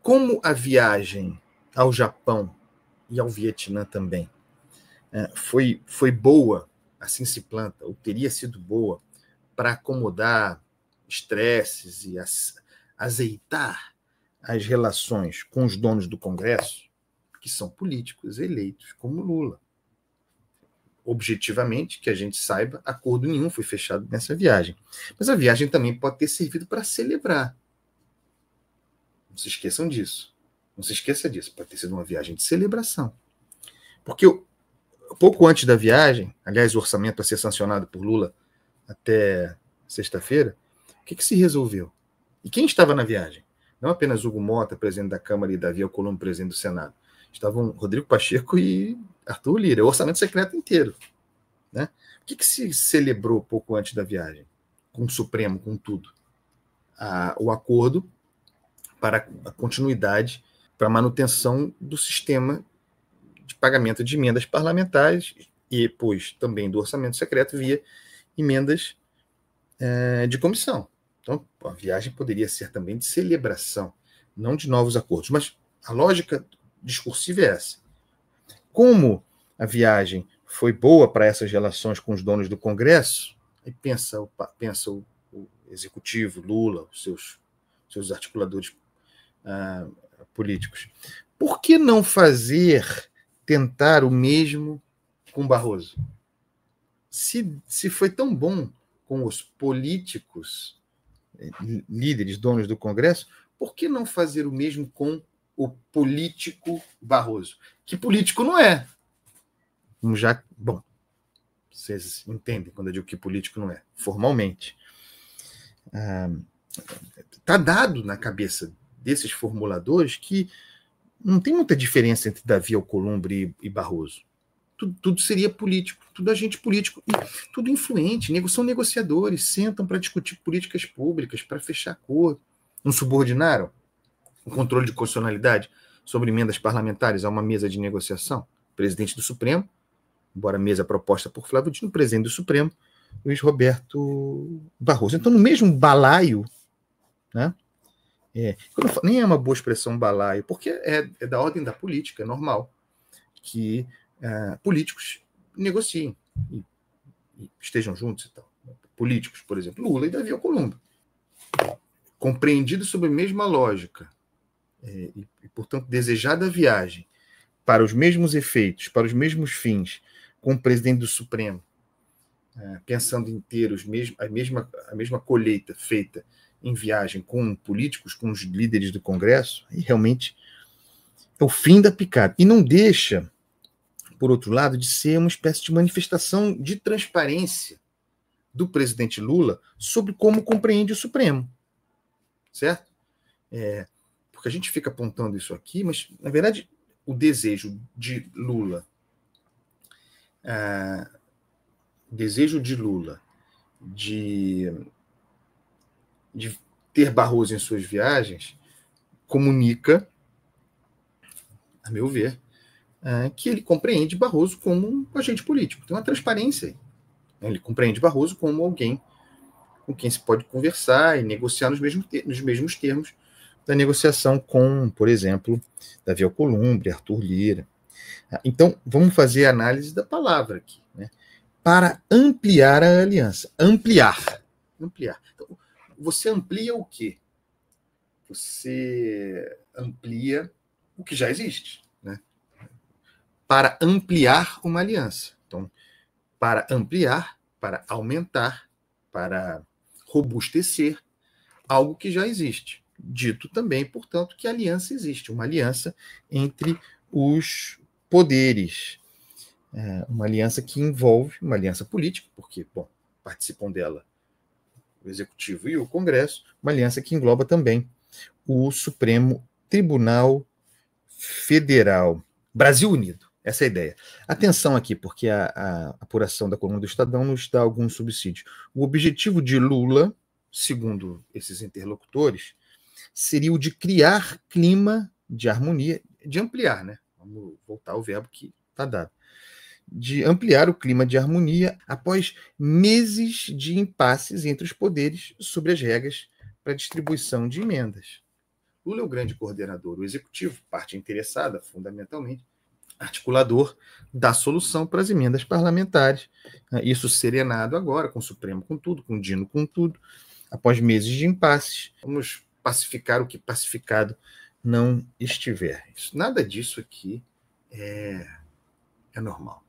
Como a viagem ao Japão e ao Vietnã também foi boa, assim se planta, ou teria sido boa, para acomodar estresses e azeitar as relações com os donos do Congresso, que são políticos eleitos, como Lula. Objetivamente, que a gente saiba, acordo nenhum foi fechado nessa viagem. Mas a viagem também pode ter servido para celebrar. Não se esqueçam disso. Não se esqueça disso. Pode ter sido uma viagem de celebração. Porque pouco antes da viagem, aliás, o orçamento a ser sancionado por Lula até sexta-feira, o que se resolveu? E quem estava na viagem? Não apenas Hugo Mota, presidente da Câmara, e Davi Alcolumbre, presidente do Senado. Estavam Rodrigo Pacheco e Arthur Lira, o orçamento secreto inteiro. Né? O que se celebrou pouco antes da viagem? Com o Supremo, com tudo. O acordo para a continuidade, para a manutenção do sistema de pagamento de emendas parlamentares e, pois, também do orçamento secreto via emendas de comissão. Então, a viagem poderia ser também de celebração, não de novos acordos. Mas a lógica discursiva é essa. Como a viagem foi boa para essas relações com os donos do Congresso, aí pensa o executivo, Lula, os seus articuladores políticos. Por que não tentar o mesmo com Barroso? Se foi tão bom com os políticos, líderes, donos do Congresso, por que não fazer o mesmo com o político Barroso? Que político não é. Bom, vocês entendem quando eu digo que político não é, formalmente. Está dado na cabeça desses formuladores que não tem muita diferença entre Davi Alcolumbre e Barroso. Tudo seria político, tudo agente político, e tudo influente, são negociadores, sentam para discutir políticas públicas, para fechar acordo. Não subordinaram o controle de constitucionalidade sobre emendas parlamentares a uma mesa de negociação? Presidente do Supremo, embora a mesa proposta por Flávio Dino, presidente do Supremo, Luiz Roberto Barroso. Então, no mesmo balaio, né? Nem é uma boa expressão balaio, porque é da ordem da política, é normal que políticos negociem e estejam juntos e tal. Políticos, por exemplo, Lula e Davi Alcolumbre, compreendidos sob a mesma lógica e, portanto, desejada a viagem para os mesmos efeitos, para os mesmos fins, com o presidente do Supremo, pensando em ter a mesma colheita feita em viagem com políticos, com os líderes do Congresso, aí realmente é o fim da picada. E não deixa, por outro lado, de ser uma espécie de manifestação de transparência do presidente Lula sobre como compreende o Supremo. Certo? Porque a gente fica apontando isso aqui, mas, na verdade, o desejo de Lula de ter Barroso em suas viagens comunica, a meu ver, que ele compreende Barroso como um agente político. Tem uma transparência aí. Ele compreende Barroso como alguém com quem se pode conversar e negociar nos mesmos termos da negociação com, por exemplo, Davi Alcolumbre, Arthur Lira. Então, vamos fazer a análise da palavra aqui, né? Para ampliar a aliança. Ampliar. Então, você amplia o quê? Você amplia o que já existe, né? Para ampliar uma aliança. Então, para ampliar, para aumentar, para robustecer algo que já existe. Dito também, portanto, que a aliança existe, uma aliança entre os poderes. Uma aliança que envolve uma aliança política, porque, bom, participam dela o Executivo e o Congresso, uma aliança que engloba também o Supremo Tribunal Federal. Brasil Unido, essa é a ideia. Atenção aqui, porque a apuração da coluna do Estadão nos dá algum subsídio. O objetivo de Lula, segundo esses interlocutores, seria o de criar clima de harmonia, de ampliar, né? Vamos voltar ao verbo que está dado. De ampliar o clima de harmonia após meses de impasses entre os poderes sobre as regras para a distribuição de emendas. Lula é o grande coordenador, o executivo, parte interessada, fundamentalmente, articulador da solução para as emendas parlamentares. Isso serenado agora, com o Supremo com tudo, com o Dino com tudo, após meses de impasses. Vamos pacificar o que pacificado não estiver. Nada disso aqui é normal.